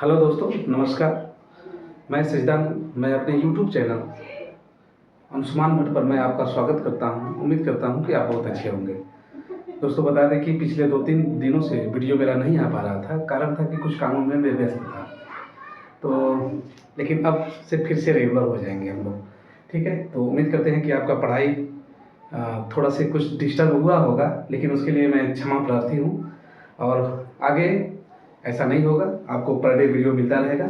Hello दोस्तों, नमस्कार। मैं सजदान हूँ। मैं अपने यूट्यूब चैनल अंशुमान भट्ट पर मैं आपका स्वागत करता हूँ। उम्मीद करता हूँ कि आप बहुत अच्छे होंगे। दोस्तों, बता दें कि पिछले 2-3 दिनों से वीडियो मेरा नहीं आ पा रहा था। कारण था कि कुछ कामों में मैं व्यस्त था, तो लेकिन अब से फिर से रेगुलर हो जाएंगे हम लोग। ठीक है, तो उम्मीद करते हैं कि आपका पढ़ाई थोड़ा से कुछ डिस्टर्ब हुआ होगा, लेकिन उसके लिए मैं क्षमा प्रार्थी हूँ। और आगे ऐसा नहीं होगा, आपको पर डे वीडियो मिलता रहेगा।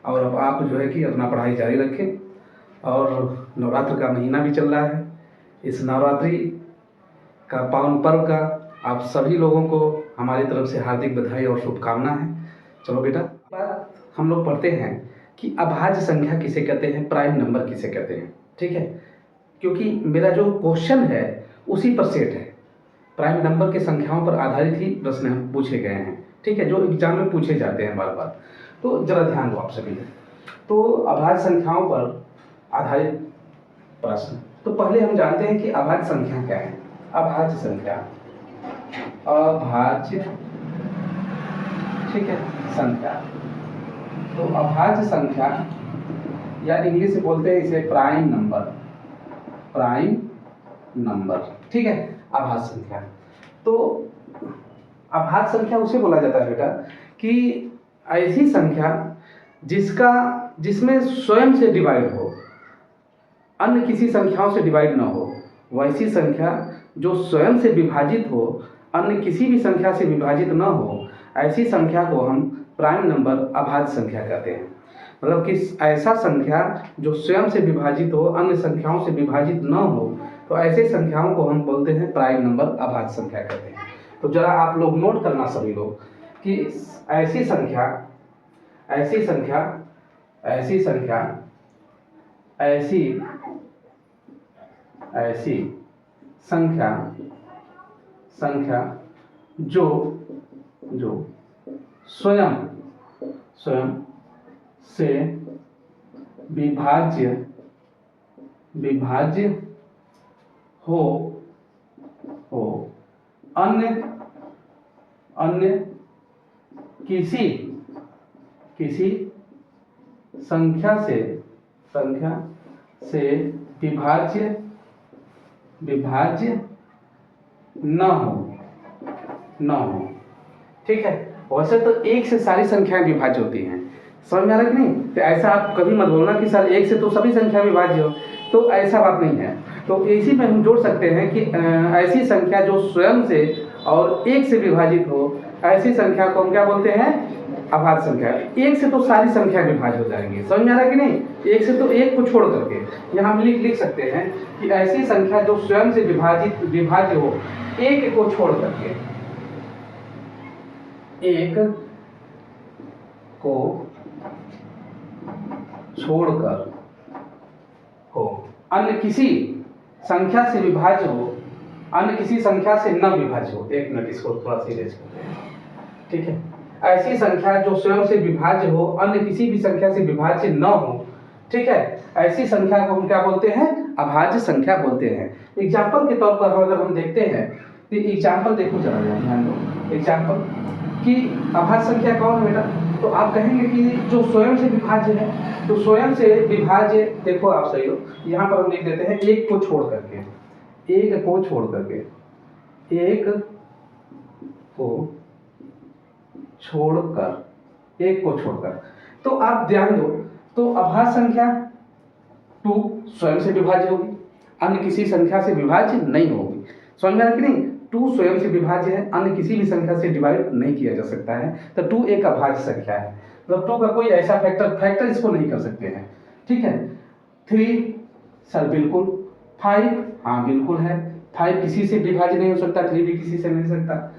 और अब आप जो है कि अपना पढ़ाई जारी रखें। और नवरात्र का महीना भी चल रहा है। इस नवरात्रि का पावन पर्व का आप सभी लोगों को हमारी तरफ से हार्दिक बधाई और शुभकामना है। चलो बेटा, बात हम लोग पढ़ते हैं कि अभाज्य संख्या किसे कहते हैं, प्राइम नंबर किसे कहते हैं। ठीक है, क्योंकि मेरा जो क्वेश्चन है उसी पर सेट है। प्राइम नंबर के संख्याओं पर आधारित ही प्रश्न पूछे गए हैं। ठीक है, जो एग्जाम में पूछे जाते हैं बार बार। तो जरा ध्यान दो आप सभी। तो अभाज्य संख्याओं पर आधारित प्रश्न। तो पहले हम जानते हैं कि अभाज्य संख्या क्या है। अभाज्य संख्या, अभाज्य, ठीक है, संख्या। तो अभाज्य संख्या या इंग्लिश में बोलते हैं इसे प्राइम नंबर। प्राइम नंबर, ठीक है, अभाज्य संख्या। तो अभाज्य संख्या उसे बोला जाता है बेटा कि ऐसी संख्या जिसमें स्वयं से डिवाइड हो, अन्य किसी संख्याओं से डिवाइड ना हो। वैसी संख्या जो स्वयं से विभाजित हो, अन्य किसी भी संख्या से विभाजित न हो, ऐसी संख्या को हम प्राइम नंबर अभाज्य संख्या कहते हैं। मतलब कि ऐसा संख्या जो स्वयं से विभाजित हो, अन्य संख्याओं से विभाजित न हो, तो ऐसे संख्याओं को हम बोलते हैं प्राइम नंबर अभाज्य संख्या कहते हैं। तो जरा आप लोग नोट करना सभी लोग कि ऐसी संख्या जो स्वयं से विभाज्य हो अन्य किसी संख्या से विभाज्य न हो। ठीक है, वैसे तो एक से सारी संख्याएं विभाज्य होती हैं, समझ में आ रहा है कि नहीं। तो ऐसा आप कभी मत बोलना कि सर एक से तो सभी संख्या विभाज्य हो, तो ऐसा बात नहीं है। तो इसी में हम जोड़ सकते हैं कि ऐसी संख्या जो स्वयं से और एक से विभाजित हो, ऐसी संख्या को हम क्या बोलते हैं, अभाज्य संख्या। एक से तो सारी संख्या विभाज्य हो जाएंगी, समझ में आ रहा है कि नहीं। एक से तो एक को छोड़ करके यहाँ हम लिख सकते हैं कि ऐसी संख्या जो स्वयं से विभाज्य हो, एक को छोड़ करके, एक को छोड़कर हो, अन्य किसी संख्या से विभाज्य हो, अन्य किसी संख्या से न विभाज्य हो। एक मिनट, इसको थोड़ा सीरियस करते हैं। ठीक है, ऐसी संख्या जो स्वयं से विभाज्य हो, अन्य किसी भी संख्या से विभाज्य न हो। ठीक है, ऐसी संख्या को हम क्या बोलते हैं, अभाज्य संख्या बोलते हैं। एग्जाम्पल के तौर पर अगर हम देखते हैं तो एग्जाम्पल देखो, जरा ध्यान दो। एग्जाम्पल कि अभाज्य संख्या कौन है बेटा, तो आप कहेंगे कि जो स्वयं से विभाज्य है। तो स्वयं से विभाज्य देखो आप सही हो, यहाँ पर हम लिख देते हैं एक को छोड़ करके, एक को छोड़कर। तो आप ध्यान दो, तो अभाज्य संख्या 2 स्वयं से विभाज्य होगी, अन्य किसी संख्या से विभाज्य नहीं होगी। समझ में आया कि नहीं। 2 स्वयं से विभाज्य है, अन्य किसी भी संख्या से डिवाइड नहीं किया जा सकता है। तो 2 एक अभाज्य संख्या है। मतलब 2 का कोई ऐसा फैक्टर इसको नहीं कर सकते हैं। ठीक है, 3 सर बिल्कुल, 5 हाँ बिल्कुल है, 5 किसी से विभाज्य नहीं हो सकता, 3 भी किसी से नहीं सकता,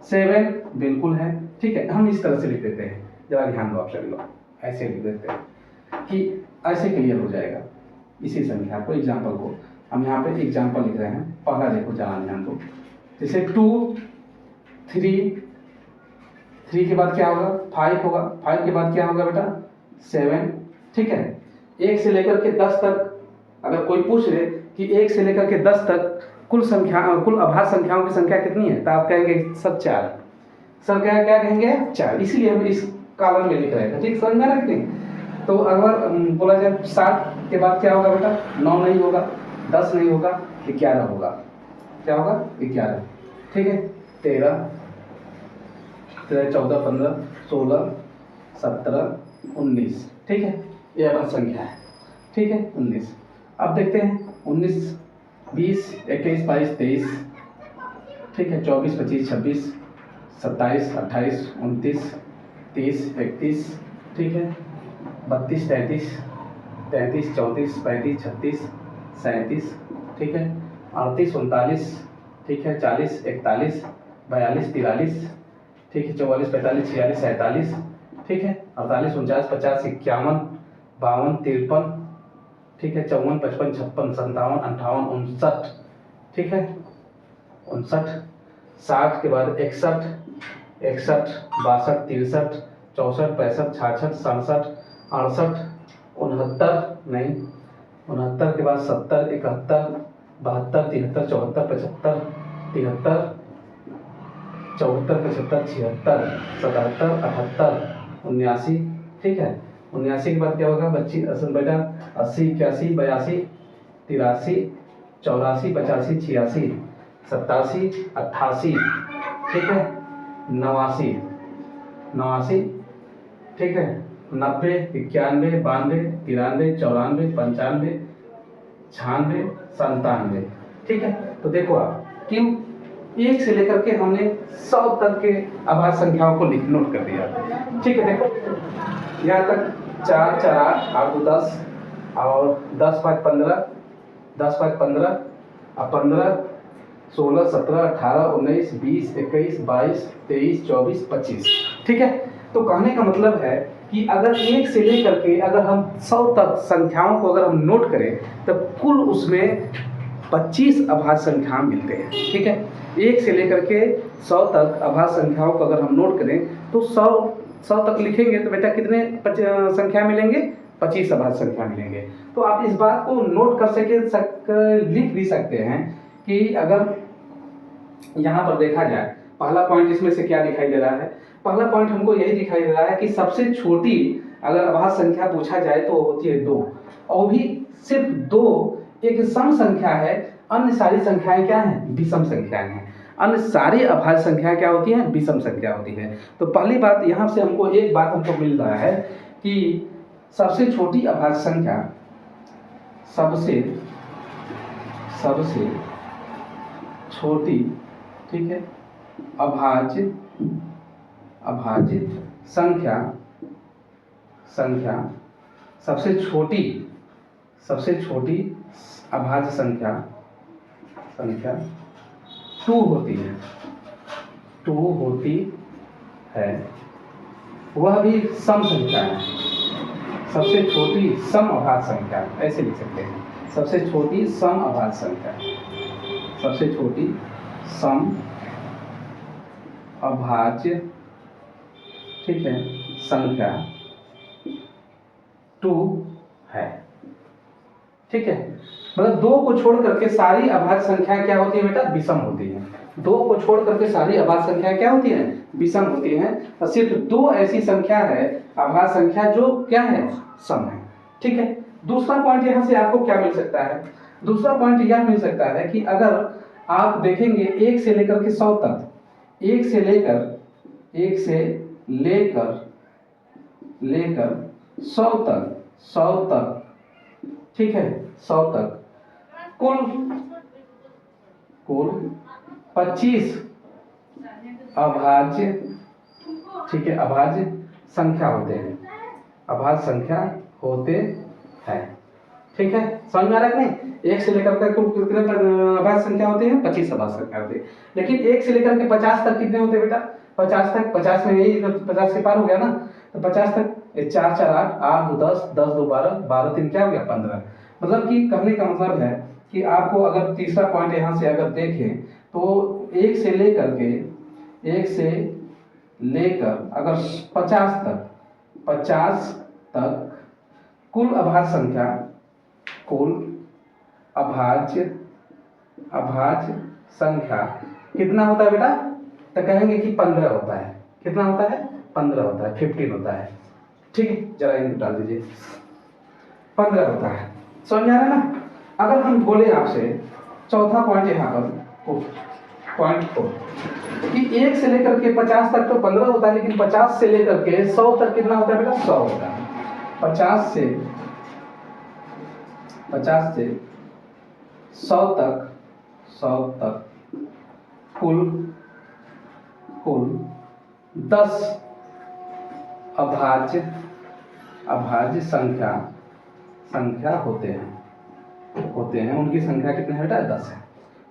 7 बिल्कुल है। ठीक है, हम इस तरह से लिख देते हैं। जरा ध्यान दो आप सभी लोग, ऐसे लिख देते हैं कि ऐसे क्लियर हो जाएगा इसी संख्या को। एग्जाम्पल को हम यहाँ पे एग्जाम्पल लिख रहे हैं। पहला देखो, जरा ध्यान दो। जैसे 2, 3 के बाद क्या होगा, 5 होगा, 5 के बाद क्या होगा बेटा, 7। ठीक है, 1 से लेकर के 10 तक अगर कोई पूछ ले कि 1 से लेकर के 10 तक कुल अभाज्य संख्याओं की संख्या कितनी है, तो आप कहेंगे सर 4। सर क्या कहेंगे, 4। इसलिए हम इस कॉलम में लिख रहेगा, ठीक, समझ में आ रहा है कि नहीं। तो अगर बोला जाए 60 के बाद क्या होगा बेटा, 9 नहीं होगा, 10 नहीं होगा, 11 होगा, क्या होगा 11, ठीक है। 13, 14, 15, 16, 17, 19, ठीक है, ये अभाज्य संख्या है, ठीक है। 19, अब देखते हैं 19, 20, 21, 22, 23, ठीक है, 24, 25, 26, 27, 28, 29, 30, 31, ठीक है, 32, 33, 34, 35, 36, 37, ठीक है, 38, 39, ठीक है, 40, 41, 42, 43, ठीक है, 44, 45, 46, 47, ठीक है, 48, 49, 50, 51, 52, 53, ठीक है, 54, 55, 56, 57, 58, 59, ठीक है, 59, 60 के बाद 61, 61, 62, 63, 64, 65, 66, 67, 68, 69 नहीं, 69 के बाद 70, 71, 72, 73, 74, 75, 73, 74, 75, 76, 77, 78, 79, ठीक है। 79 के बाद क्या होगा बच्ची असल बेटा, 80, 81, 82, 83, 84, 85, 86, 87, 88, ठीक है, 89, 89, ठीक है, 90, 91, 92, 93, 94, 95, 96, 97, ठीक है। तो देखो आप क्यों 1 से लेकर के हमने 100 तक के अभाज्य संख्याओं को नोट कर दिया, ठीक है। देखो यहाँ तक 4, 4, 8, 8, 2, 10 और 10, 5, 15, 10, 5, 15 और 15, 16, 17, 18, 19, 20, 21, 22, 23, 24, 25, ठीक है। तो कहने का मतलब है कि अगर 1 से लेकर के अगर हम 100 तक संख्याओं को अगर हम नोट करें तब कुल उसमें 25 अभाज्य संख्या मिलते हैं, ठीक है। 1 से लेकर के 100 तक अभाज्य संख्याओं को अगर हम नोट करें तो 100 तक लिखेंगे तो बेटा कितने संख्या मिलेंगे, 25 अभाज्य संख्या मिलेंगे। तो आप इस बात को नोट लिख भी सकते हैं कि अगर यहाँ पर देखा जाए पहला पॉइंट इसमें से क्या दिखाई दे रहा है, पहला पॉइंट हमको यही दिखाई दे रहा है कि सबसे छोटी अगर अभाज्य संख्या पूछा जाए तो होती है 2, और भी सिर्फ 2 एक सम संख्या है, अन्य सारी संख्याएं क्या हैं, विषम संख्याएं हैं। अन्य सारी अभाज्य संख्याएं क्या होती हैं, विषम संख्या होती है। तो पहली बात यहाँ से हमको एक बात हमको मिल रहा है कि सबसे छोटी अभाज्य संख्या सबसे छोटी, ठीक है, अभाज्य संख्या सबसे छोटी अभाज्य संख्या 2 होती है, वह भी सम संख्या है। सबसे छोटी सम अभाज्य संख्या, ऐसे लिख सकते हैं, सबसे छोटी सम अभाज्य संख्या, सबसे छोटी सम अभाज्य, ठीक है, संख्या 2 है, ठीक है। मतलब 2 को छोड़ करके सारी अभाज्य संख्याएं क्या होती है बेटा, विषम होती हैं। 2 को छोड़ करके सारी अभाज्य संख्याएं क्या होती हैं, विषम होती हैं, और सिर्फ 2 ऐसी संख्या है अभाज्य संख्या जो क्या है, सम है, ठीक है। दूसरा पॉइंट यहाँ से आपको क्या मिल सकता है, दूसरा पॉइंट यह मिल सकता है कि अगर आप देखेंगे 1 से लेकर के 100 तक, 1 से लेकर 100 तक, ठीक है, 100 तक कुल 25 अभाज्य, ठीक है, अभाज्य संख्या होते हैं, अभाज्य संख्या होते हैं, ठीक है। समझ में आ रहा है कि नहीं। 1 से लेकर के कुल कितने अभाज्य संख्या होते हैं, 25 अभाज्य संख्या होते हैं। लेकिन 1 से लेकर के 50 तक कितने होते हैं बेटा, 50 तक, 50 में यही 50 के पार हो गया ना, तो 50 तक 4, 4, 8, 8, 2, 10, 10, 2, 12, 12, 3 क्या हो गया, 15। मतलब कि कहने का मतलब है कि आपको अगर तीसरा पॉइंट यहाँ से अगर देखें तो 1 से लेकर अगर 50 तक कुल अभाज्य संख्या कितना होता है बेटा, तो कहेंगे कि 15 होता है। कितना होता है, 15 होता है, 15 होता है। ठीक है, जरा इनको डाल दीजिए, 15 होता है। समझ में आ रहा है ना। अगर हम बोले आपसे चौथा पॉइंट यहाँ पर पॉइंट 4 कि 1 से लेकर के 50 तक तो 15 होता है, लेकिन 50 से लेकर के 100 तक कितना होता है बेटा? 100 होता है। 50 से 100 तक कुल 10 अभाज्य संख्या होते हैं। उनकी संख्या कितने है बेटा? 10 है।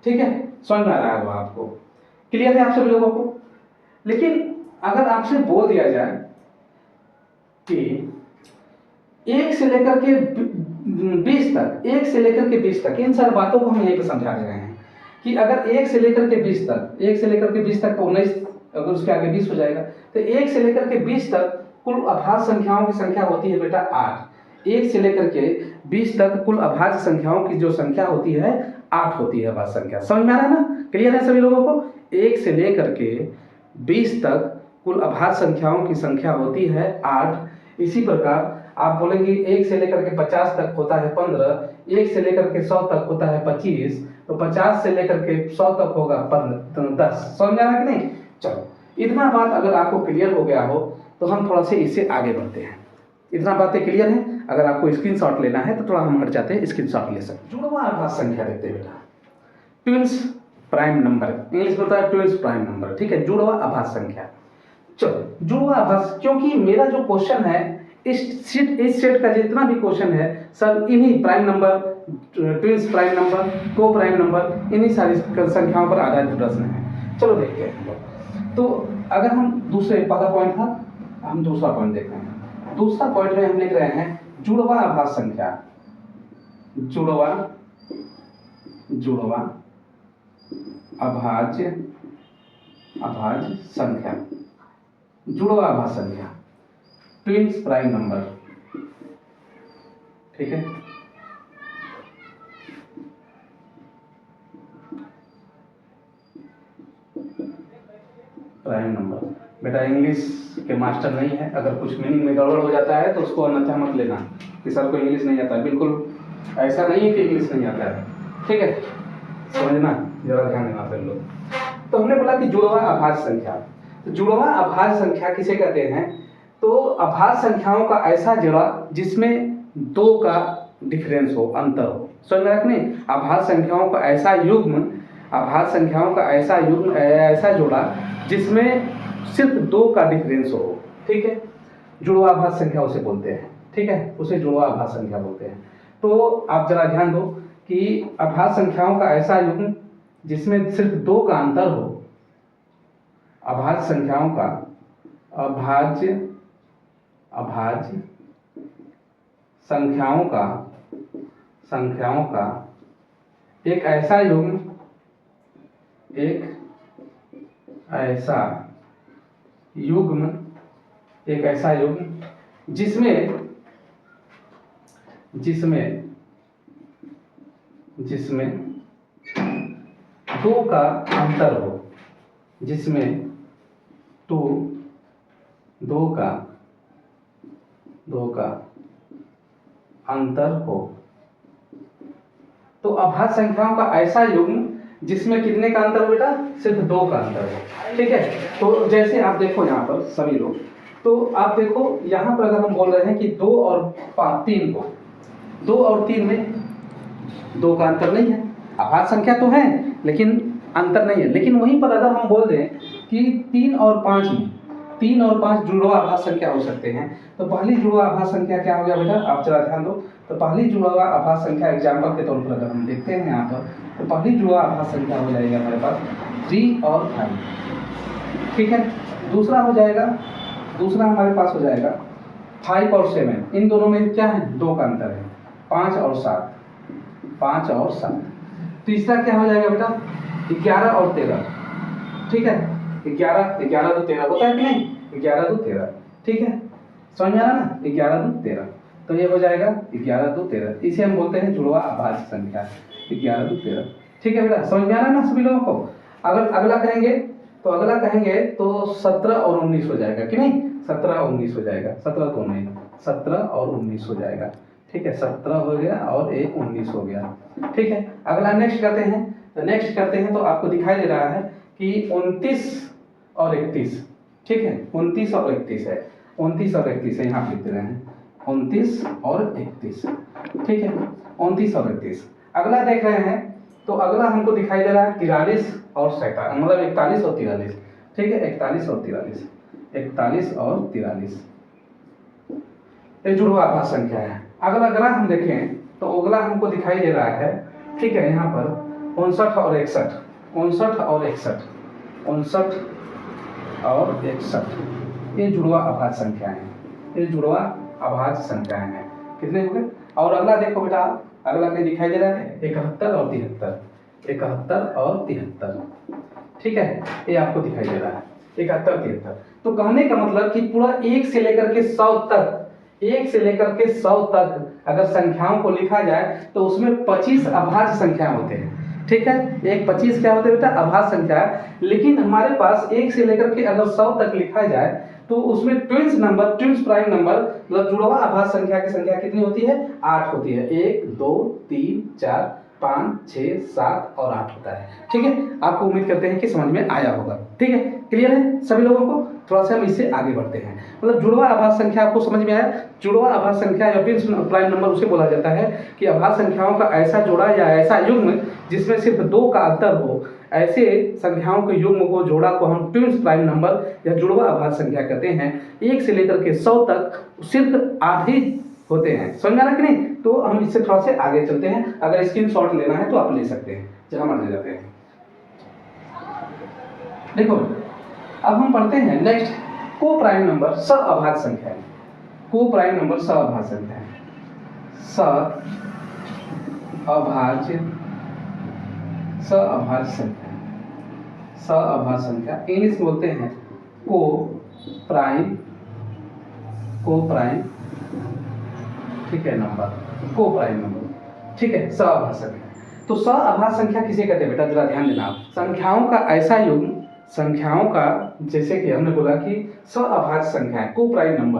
ठीक है, समझ में आ रहा है वो आपको? क्लियर है आप सभी लोगों को? लेकिन अगर आपसे बोल दिया जाए कि 1 से लेकर के 20 तक, इन सारी बातों को हम यहीं पे समझा रहे हैं कि अगर 1 से लेकर के 20 तक तो 19, अगर उसके आगे 20 हो जाएगा, तो 1 से लेकर के 20 तक कुल अभाज्य संख्याओं की संख्या होती है बेटा 8। 1 से लेकर के 20 तक कुल अभाज्य संख्याओं की जो संख्या होती है 8 होती है अभाज्य संख्या। समझ में आ रहा है ना? क्लियर है सभी लोगों को? 1 से लेकर के 20 तक कुल अभाज्य संख्याओं की संख्या होती है 8। इसी प्रकार आप बोलेंगे 1 से लेकर के 50 तक होता है 15, 1 से लेकर के 100 तक होता है 25, तो 50 से लेकर के 100 तक होगा 10। समझ आ रहा है कि नहीं? चलो, इतना बात अगर आपको क्लियर हो गया हो तो हम थोड़ा से इससे आगे बढ़ते हैं। इतना बातें क्लियर है? अगर आपको स्क्रीनशॉट लेना है तो थोड़ा हम हट जाते हैं, स्क्रीनशॉट ले सकते। जुड़वा अभाज्य संख्या देखते हैं बेटा, ट्विंस प्राइम नंबर, इंग्लिश में होता है ट्विंस प्राइम नंबर। ठीक है, जुड़वा अभाज्य संख्या। चलो, जुड़वा अभाज्य, क्योंकि मेरा जो क्वेश्चन है इस सेट का जितना भी क्वेश्चन है सब इन्हीं prime number, twins prime number, को प्राइम नंबर, इन्हीं सारी संख्याओं पर आधारित प्रश्न है। चलो देखते हैं। तो अगर हम पहला पॉइंट था, हम दूसरा पॉइंट देख रहे हैं। दूसरा पॉइंट में हम लिख रहे हैं जुड़वा अभाज्य संख्या। जुड़वा अभाज्य संख्या, जुड़वा अभाज्य संख्या, ट्विंस प्राइम नंबर। ठीक है, प्राइम नंबर। बेटा इंग्लिश के मास्टर नहीं है, अगर कुछ मीनिंग में गड़बड़ हो जाता है तो उसको अन्यथा मत लेना कि सर को इंग्लिश नहीं आता है। बिल्कुल ऐसा नहीं है कि इंग्लिश नहीं आता है। ठीक है, समझना, जरा ध्यान देना फिर लोग। तो हमने बोला कि जुड़वा अभाज्य संख्या। तो जुड़वा अभाज्य संख्या किसे कहते हैं? तो अभाज्य संख्याओं का ऐसा जोड़ा जिसमें 2 का डिफरेंस हो, अंतर हो। समझ में रखने, अभाज्य संख्याओं का ऐसा युग्म, ऐसा जोड़ा जिसमें सिर्फ 2 का डिफरेंस हो। ठीक है, जुड़वा अभाज्य संख्या उसे बोलते हैं। ठीक है, उसे जुड़वा अभाज्य संख्या बोलते हैं। तो आप जरा ध्यान दो कि अभाज्य संख्याओं का ऐसा युग्म जिसमें सिर्फ 2 का अंतर हो, अभाज्य संख्याओं का अभाज्य संख्याओं का एक ऐसा युग्म जिसमें 2 का अंतर हो, जिसमें 2 का अंतर हो। तो अभाज्य संख्याओं का ऐसा युग्म जिसमें कितने का अंतर हो बेटा? सिर्फ 2 का अंतर हो। ठीक है, तो जैसे आप देखो यहाँ पर सभी लोग, तो आप देखो यहाँ पर अगर हम बोल रहे हैं कि 2 और 3 को, 2 और 3 में 2 का अंतर नहीं है, अभाज्य संख्या तो है लेकिन अंतर नहीं है। लेकिन वहीं पर अगर हम बोल दें कि 3 और 5 में, 3 और 5 जुड़वा अभाज्य संख्या हो सकते हैं, तो पहली जुड़वा अभाज्य संख्या क्या हो गया बेटा? आप जरा ध्यान दो। तो पहली जुड़वा अभाज्य संख्या एग्जाम्पल के तौर पर अगर हम देखते हैं यहाँ पर, तो पहली जुड़वा अभाज्य संख्या हो जाएगी हमारे पास 3 और 5। ठीक है, दूसरा हमारे पास हो जाएगा 5 और 7। इन दोनों में क्या है? 2 का अंतर है। 5 और 7। तीसरा क्या हो जाएगा बेटा? 11 और 13। ठीक है, 11 2 13 होता है कि नहीं? 11 2 13। ठीक है, समझ में आ रहा ना? 11 2 13, तो ये हो जाएगा 11 2 13। इसे हम बोलते हैं जुड़वा अभाज्य संख्या, 11 2 13। ठीक है बेटा, समझ में आ रहा है ना सभी लोगों को? अगर अगला कहेंगे तो 17 और 19 हो जाएगा कि नहीं? 17 19 हो जाएगा, 17 तो नहीं, 17 और 19 हो जाएगा, ठीक है, 17 हो गया और एक 19 हो गया, ठीक है। अगला नेक्स्ट करते हैं, तो नेक्स्ट करते हैं तो आपको दिखाई दे रहा है कि 29 और 31, ठीक है, 29 और 31 है, 29 और 31 है, यहाँ लिख दे रहे हैं 29 और 31, ठीक है, 29 और 31। अगला देख रहे हैं तो अगला हमको दिखाई दे रहा है 43 और 47, मतलब 41 और 43, ठीक है, 41 और 43, 41 और 43, ये जुड़वा आभास संख्या है। अगला ग्राफ हम देखें तो अगला हमको दिखाई दे रहा है, ठीक है, यहाँ पर 59 और 61, 59 और 61, 59 और 61, ये जुड़वा आभास संख्याएं हैं, ये जुड़वा आभास संख्याएं हैं। कितने हो गए? और अगला देखो बेटा, अगला क्या दिखाई दे रहा है? 71 और 73, 71 और 73, ठीक है, ये आपको दिखाई दे रहा है 71 73। तो कहने का मतलब कि पूरा 1 से लेकर के 100 तक, 1 से लेकर के 100 तक अगर संख्याओं को लिखा जाए तो उसमें 25 अभाज्य संख्या होते हैं, ठीक है, एक 25 क्या होते हैं बेटा? अभाज्य संख्या है। लेकिन हमारे पास 1 से लेकर के अगर 100 तक लिखा जाए तो उसमें twins number, twins prime number, मतलब जुड़वा आभाज्य संख्या की संख्या कितनी होती है? 8 होती है, 1 2 3 4 5 6 7 और 8 होता है, ठीक है। आपको उम्मीद करते हैं कि समझ में आया होगा, ठीक है, क्लियर है सभी लोगों को? थोड़ा सा हम इससे आगे बढ़ते हैं, मतलब जुड़वा आभाज्य संख्या आपको समझ में आया? जुड़वा आभाज्य संख्या या ट्विंस प्राइम नंबर उसे बोला जाता है कि आभाज्य संख्याओं का ऐसा जोड़ा या ऐसा युग्म जिसमें सिर्फ 2 का अंतर हो, ऐसे संख्याओं के युग्म को जोड़ा को हम ट्विंस प्राइम नंबर या जुड़वा आभाज्य संख्या कहते हैं। 1 से लेकर के 100 तक सिर्फ 8 ही होते हैं, समझ में आ रहा कि नहीं? तो हम इससे थोड़ा से आगे चलते हैं, अगर स्क्रीनशॉट लेना है तो आप ले सकते हैं, जहां मर्जी जाते हैं। देखो अब हम पढ़ते हैं नेक्स्ट को प्राइम नंबर सअभाज्य संख्या, को प्राइम नंबर सअभाज्य संख्या, सअभाज्य संख्या, सअभाज्य संख्या इंग्लिश में बोलते हैं को प्राइम, ठीक है, नंबर, को प्राइम नंबर, ठीक है, सअभाज्य संख्या। तो सअभाज्य संख्या किसे कहते हैं बेटा? जरा ध्यान देना, संख्याओं का ऐसा युग्म, संख्याओं का, जैसे कि हमने बोला कि सअभाज्य संख्या है, को प्राइम नंबर,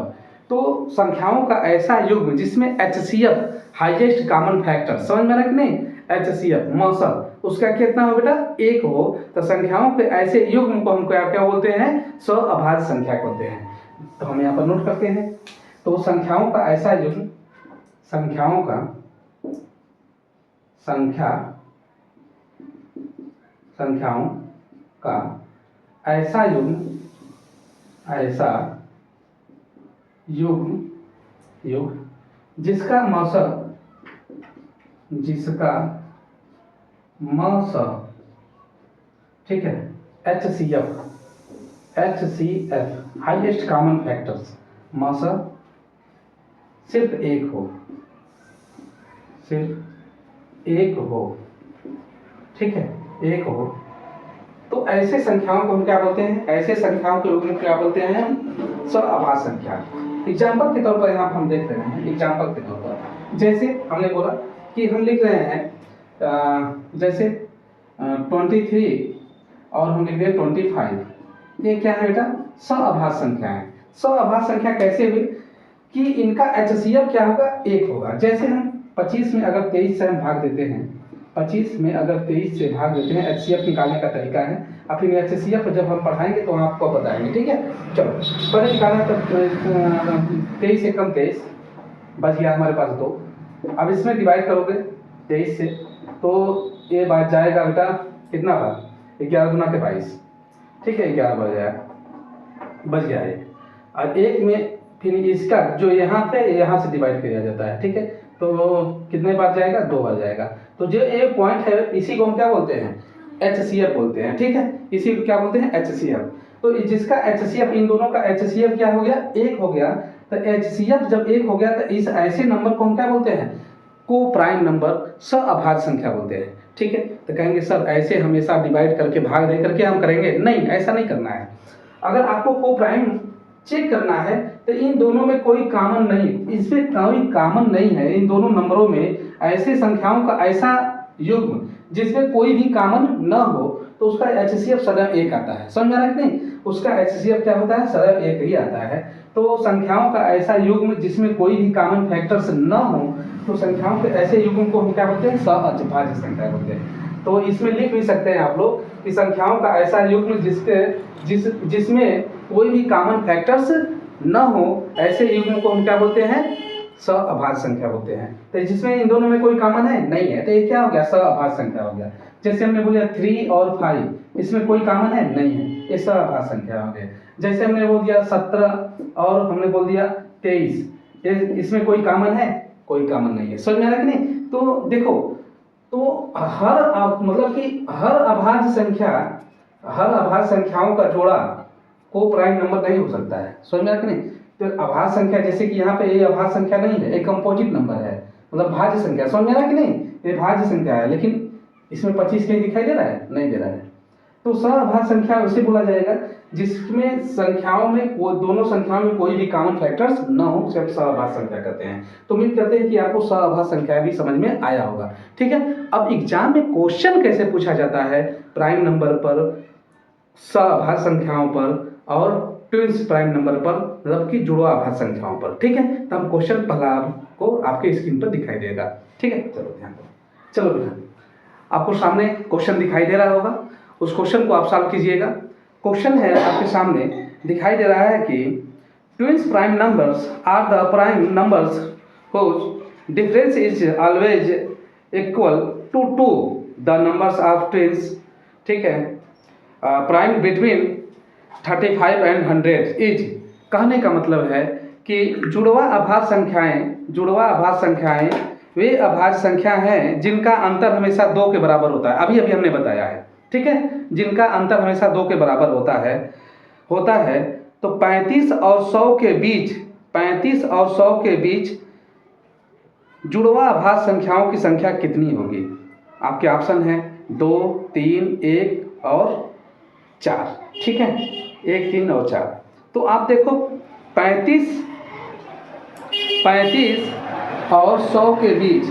तो संख्याओं का ऐसा युग्म जिसमें HCF हाईएस्ट कॉमन फैक्टर, समझ में आ रहा कि नहीं? HCF मौसम उसका कितना हो बेटा? 1 हो, तो संख्याओं के ऐसे युग्म को हम क्या बोलते हैं? सअभाज्य संख्या बोलते हैं। तो हम यहाँ पर नोट करते हैं, तो संख्याओं का ऐसा युग्म, संख्याओं का ऐसा युग्म जिसका मौसम, ठीक है, HCF हाईएस्ट कॉमन फैक्टर्स, मौसम सिर्फ 1 हो, ठीक है, 1 हो, तो ऐसे संख्याओं को हम क्या बोलते हैं? ऐसे संख्याओं के युग्म को क्या बोलते हैं? सअभाज्य संख्या। एग्जाम्पल के तौर पर यहाँ हम देख रहे हैं, एग्जाम्पल के तौर पर जैसे हमने बोला कि हम लिख रहे हैं जैसे 23 और हम लिख रहे हैं 25, ये क्या है बेटा? सअभाज्य संख्या है। सअभाज्य संख्या कैसे हुई कि इनका HCF क्या होगा? 1 होगा। जैसे हम 25 में अगर 23 से हम भाग देते हैं, 25 में अगर 23 से भाग देते हैं, HCF निकालने का तरीका है, अब फिर HCF जब हम पढ़ाएंगे तो आपको बताएंगे, ठीक है। चलो पहले निकालना, तो 23 से कम 23 बच गया हमारे पास 2। अब इसमें डिवाइड करोगे 23 से, तो ये बात जाएगा बेटा कितना बार? 11 दूना के 22, ठीक है, 11 बच गया है। और 1 में फिर इसका जो यहाँ से यहाँ से डिवाइड किया जाता है, ठीक है, तो कितने बार जाएगा? 2 बार जाएगा। तो जो ये पॉइंट है इसी को हम क्या बोलते हैं? HCF बोलते हैं, ठीक है, इसी को क्या बोलते हैं? HCF। तो जिसका HCF, इन दोनों का HCF क्या हो गया? 1 हो गया। तो HCF जब 1 हो गया तो इस ऐसे नंबर को हम क्या बोलते हैं? को प्राइम नंबर, सअभाज्य संख्या बोलते हैं, ठीक है। तो कहेंगे सर ऐसे हमेशा डिवाइड करके भाग दे करके हम करेंगे? नहीं, ऐसा नहीं करना है। अगर आपको को प्राइम चेक करना है तो इन दोनों में कोई कॉमन नहीं, इसमें कोई कॉमन नहीं है। इन दोनों नंबरों में ऐसे संख्याओं का ऐसा युग्म जिसमें कोई भी कॉमन न हो तो उसका HCF सदैव 1 आता है, समझ में आ रहा है कि नहीं? उसका HCF क्या होता है, सदैव एक ही आता है। तो संख्याओं का ऐसा युग्म जिसमें कोई भी कॉमन फैक्टर्स न हो, तो संख्याओं के ऐसे युग्म को हम क्या बोलते हैं, सअभाज्य संख्या बोलते हैं। तो इसमें लिख भी सकते हैं आप लोग कि संख्याओं का ऐसा युग्म जिसमें कोई भी कॉमन फैक्टर्स न हो, ऐसे युग्म को हम क्या बोलते हैं, सअभाज्य संख्या बोलते हैं। तो जिसमें इन दोनों में कोई कॉमन है नहीं है, तो ये क्या हो गया, सअभाज्य संख्या हो गया। जैसे हमने बोला 3 और 5, इसमें कोई कॉमन है नहीं है, ये सअभाज्य संख्या हो गया। जैसे हमने बोल दिया 17 और हमने बोल दिया 23, इसमें कोई कॉमन है, कोई कॉमन नहीं है। समझ में आ रहा कि नहीं? तो देखो, तो मतलब कि हर अभाज्य संख्याओं का जोड़ा को प्राइम नंबर नहीं हो सकता है। समझ में आ रहा कि नहीं? तो अभाज्य संख्या, जैसे कि यहाँ पे ये अभाज्य संख्या नहीं है, एक कंपोजिट नंबर है, मतलब भाज्य संख्या। समझ में आ रहा कि नहीं? ये भाज्य संख्या है, लेकिन इसमें 25 कहीं दिखाई दे रहा है, नहीं दे रहा है। तो सअभाज्य संख्या उसे बोला जाएगा जिसमें संख्याओं में वो दोनों संख्याओं में कोई भी कॉमन फैक्टर्स न हो, उसे हम सअभाज्य संख्या कहते हैं। तो उम्मीद करते हैं कि आपको सअभाज्य संख्या भी समझ में आया होगा। ठीक है, अब एग्जाम में क्वेश्चन कैसे पूछा जाता है प्राइम नंबर पर, सअभाज्य संख्याओं पर और ट्विंस प्राइम नंबर पर, मतलब कि जुड़वा अभाज्य संख्याओं पर। ठीक है, तो हम क्वेश्चन पहला आपको आपके स्क्रीन पर दिखाई देगा। ठीक है, चलो ध्यान दो। चलो बेटा, आपको सामने क्वेश्चन दिखाई दे रहा होगा, उस क्वेश्चन को आप सॉल्व कीजिएगा। क्वेश्चन है आपके सामने, दिखाई दे रहा है कि twins prime numbers are the prime numbers whose difference is always equal to the numbers of twins. ठीक है, प्राइम बिटवीन 35 एंड 100 इज। कहने का मतलब है कि जुड़वा अभाज्य संख्याएं वे अभाज्य संख्या हैं जिनका अंतर हमेशा 2 के बराबर होता है। अभी हमने बताया है। ठीक है, जिनका अंतर हमेशा 2 के बराबर होता है। तो 35 और 100 के बीच जुड़वा अभाज्य संख्याओं की संख्या कितनी होगी? आपके ऑप्शन है 2, 3, 1 और 4। ठीक है, 1, 3 और 4। तो आप देखो 35 और 100 के बीच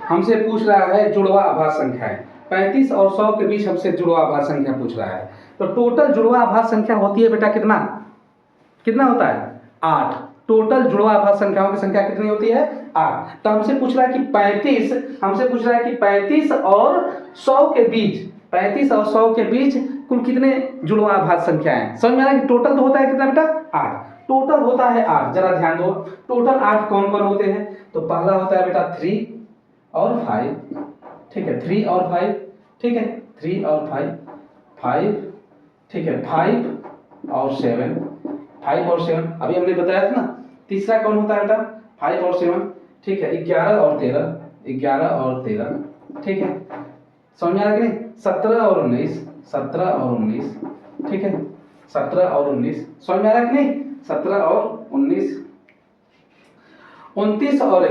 हमसे पूछ रहा है जुड़वा अभाज्य संख्याएं। 35 और 100 के बीच हमसे जुड़वा अभाज्य संख्या पूछ रहा है। तो टोटल जुड़वा अभाज्य संख्या होती है बेटा कितना होता है? 8। टोटल जुड़वा अभाज्य संख्याओं की संख्या कितनी होती है? 8। तो हमसे पूछ रहा है कि 35 और 100 के बीच कुल कितने जुड़वा अभाज्य संख्याएं? समझ में आ रहा है कि टोटल तो होता है कितना बेटा? 8। टोटल होता है 8। जरा ध्यान दो, टोटल 8 कौन कौन होते हैं? तो पहला होता है बेटा 3 और 5। ठीक है, 3 और 5। ठीक है, 3 और 5। ठीक है, 5 और 7। 5 और 7 अभी हमने बताया था ना। तीसरा कौन होता है बेटा? 5 और 7। ठीक है, 11 और 13। ठीक है, समझ में आ रहा कि नहीं? 17 और 19। ठीक है, 17 और 19। समझ में आ रहा कि नहीं? 17 और 19। 29 और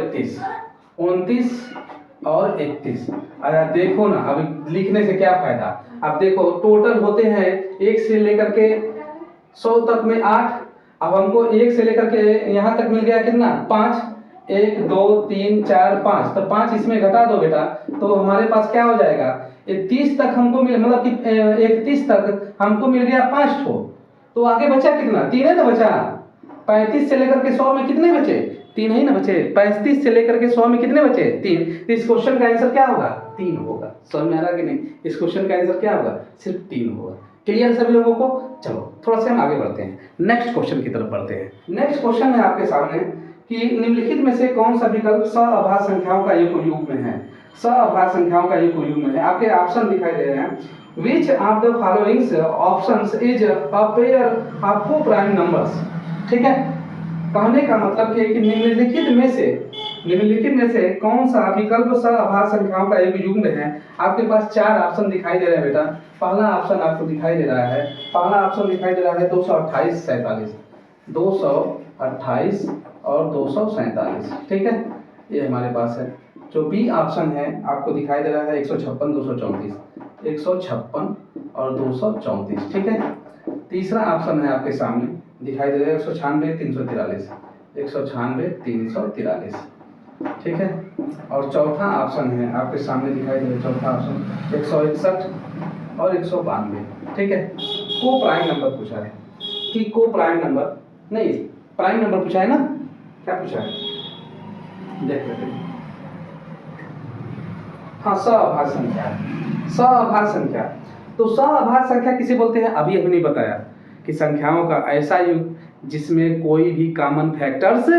31। अरे देखो ना, अभी लिखने से क्या फायदा? अब देखो टोटल होते हैं 1 से लेकर के 100 तक में 8। अब हमको 1 से लेकर के यहाँ तक मिल गया कितना? 5। 1, 2, 3, 4, 5। तो 5 इसमें घटा दो बेटा, तो हमारे पास क्या हो जाएगा? 30 तक हमको मिल, मतलब कि 31 तक हमको मिल गया 5 ठो। तो आगे बचा कितना? 3 है ना बचा। 35 से लेकर के 100 में कितने बचे? 3 ही ना बचे। 35 से लेकर के 100 में कितने बचे? 3। तो इस क्वेश्चन का आंसर क्या होगा? 3 होगा। समझ में आ रहा कि नहीं? इस क्वेश्चन का आंसर क्या होगा? सिर्फ 3 होगा। क्लियर सभी लोगों को? चलो थोड़ा सा हम आगे बढ़ते हैं, नेक्स्ट क्वेश्चन की तरफ बढ़ते हैं। नेक्स्ट क्वेश्चन है आपके सामने कि निम्नलिखित में से कौन सा विकल्प सअभाज्य संख्याओं का युग्म है? सअभाज्य संख्याओं का युग्म है। आपके ऑप्शन दिखाई दे रहे हैं। Which of the following options is a pair of two prime numbers? ठीक है, कहने का मतलब है कि निम्नलिखित में से कौन सा विकल्प सअभाज्य संख्याओं का एक युग्म है? आपके पास 4 ऑप्शन दिखाई दे रहे हैं बेटा। पहला ऑप्शन आपको दिखाई दे रहा है 228 47। 228 और 247। ठीक है, ये हमारे पास है। जो बी ऑप्शन है आपको दिखाई दे रहा है 156 234। 156 और 234। ठीक है, तीसरा ऑप्शन है आपके सामने दिखाई दे रहा है 196 343। 196 343। ठीक है, और चौथा ऑप्शन है आपके सामने दिखाई दे रहा है, चौथा ऑप्शन 161 और 192। ठीक है, को प्राइम नंबर पूछा है। कि को प्राइम नंबर नहीं, प्राइम नंबर पूछा है ना, क्या पूछा है देख लेते हैं। हाँ, सअभाज्य संख्या, सअभाज्य संख्या। तो सअभाज्य संख्या किसे बोलते हैं, अभी नहीं बताया कि संख्याओं का ऐसा युग जिसमें कोई भी कॉमन फैक्टर्स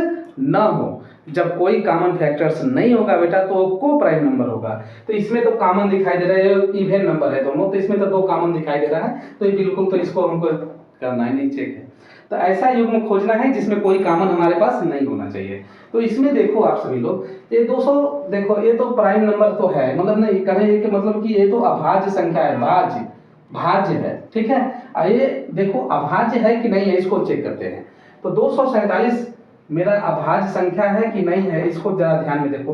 न हो। जब कोई कॉमन फैक्टर्स नहीं होगा बेटा तो वो को प्राइम नंबर होगा। तो इसमें तो कॉमन दिखाई दे रहा है, इवन नंबर है दोनों, तो इसमें तो दो कॉमन दिखाई दे रहा है, तो ये बिल्कुल, तो इसको हमको करना ही नहीं, चेक है। तो ऐसा युग्म खोजना है जिसमें कोई कॉमन हमारे पास नहीं होना चाहिए। तो इसमें देखो आप सभी लोग, ये 200, देखो ये तो प्राइम नंबर तो है, मतलब नहीं कहें कि मतलब कि ये तो अभाज्य संख्या है, भाज्य भाज्य है, ठीक है। ये देखो अभाज्य है कि नहीं है, इसको चेक करते हैं। तो 247 मेरा अभाज्य संख्या है कि नहीं है, इसको जरा ध्यान में देखो।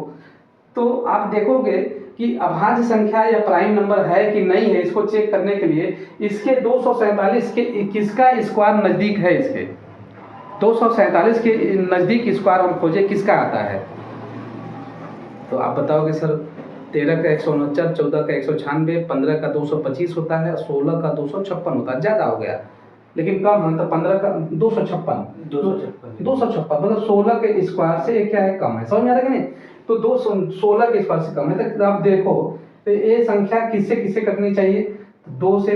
तो आप देखोगे कि अभाज्य संख्या या प्राइम नंबर है कि नहीं है, इसको चेक करने के लिए इसके 247 के किसका स्क्वायर नजदीक है, इसके 247 के नजदीक स्क्वायर हम खोजे किसका आता है। तो आप बताओगे सर 13 का 169, 14 का 196, 15 का 225 होता है, 16 का 256 होता है, ज़्यादा हो गया लेकिन कम है। तो 15 का 256 मतलब 16 के स्क्वायर से क्या है, कम है, समझ में आ रहा है कि नहीं। तो 16 के स्क्वायर से कम है। तो आप देखो तो ये संख्या किससे किससे कटनी चाहिए, 2 से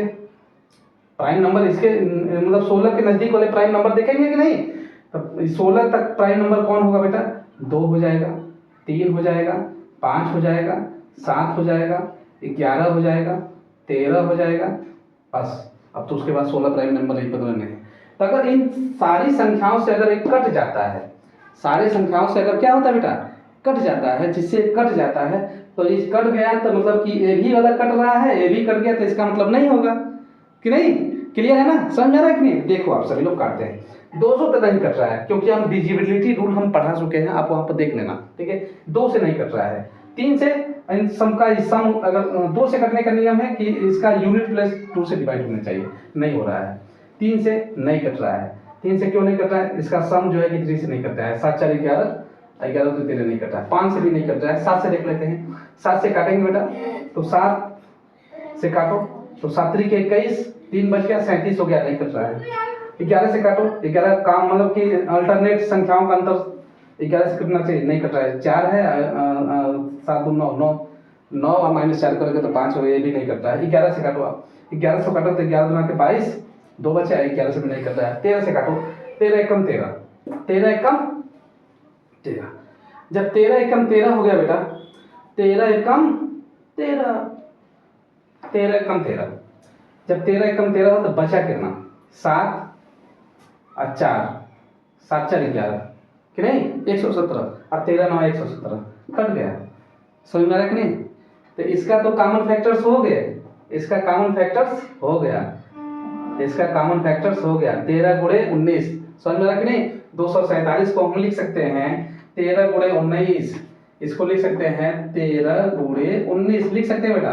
प्राइम नंबर इसके मतलब 16 के नजदीक वाले प्राइम नंबर देखेंगे कि नहीं। तो 16 तक प्राइम नंबर कौन होगा बेटा, 2 हो जाएगा, 3 हो जाएगा, 5 हो जाएगा, 7 हो जाएगा, 11 हो जाएगा, 13 हो जाएगा, बस। अब तो उसके बाद 16 प्राइम नंबर नहीं बदलने हैं। तो अगर इन सारी संख्याओं से अगर एक कट जाता है, सारी संख्याओं से अगर क्या होता है बेटा, कट जाता है, जिससे कट जाता है तो इस कट गया तो मतलब कि ए भी वाला कट रहा है, ए भी कट गया तो इसका मतलब नहीं होगा कि नहीं। क्लियर है ना, समझ आ रहा है कि नहीं। देखो आप सभी लोग काटते हैं, 200 तक नहीं कट रहा है क्योंकि हम डिविजिबिलिटी रूल हम पढ़ा चुके हैं, आप वहां पर देख लेना, ठीक है। 2 से नहीं कट रहा है, 3 से इन सम का सम अगर 2 से कटने का नियम है कि इसका यूनिट प्लस 2 से डिवाइड होना चाहिए, नहीं हो रहा है। 3 से नहीं कट रहा है, 3 से क्यों नहीं कट रहा है, इसका सम जो है कि 3 से नहीं कट रहा है, 7 4 11, 11 तो 13 नहीं कट रहा है, 5 से भी नहीं कट रहा है, 7 से देख लेते हैं। 7 से काटेंगे बेटा, तो 7 से काटो तो 7 3 के 21, 3 बच गया, 37 हो गया, नहीं कट रहा है। 11 से काटो, 11 काम मतलब कि अल्टरनेट संख्याओं का अंतर 11 से कटना चाहिए, नहीं कट रहा है। 4 है 7 2 9 9 9 और -4 करोगे तो 5 हो गया, ये भी नहीं कट रहा है। 11 से काटो आप, 11 से काटो तो 11 दुना के 22, 2 बचे, 11 से भी नहीं कट रहा है। 13 से काटो, 13 एकम 13, 13 एकम 13। जब 13 एकम 13 हो गया बेटा, 13 एकम 13, 13 एकम 13, जब 13 एकम 13 हो तो बचा कितना, 7 और 4, 7 4 11 कि नहीं, 117 और 13 9 117, कट गया, समझ में आ रहा कि नहीं। तो इसका तो कॉमन फैक्टर्स हो गए, इसका कॉमन फैक्टर्स हो गया, इसका कॉमन फैक्टर्स हो गया 13 गुणे 19, समझ में आ रहा कि नहीं। 247 को हम लिख सकते हैं 13 गुणे 19, इसको लिख सकते हैं 13 गुणे 19 लिख सकते हैं बेटा,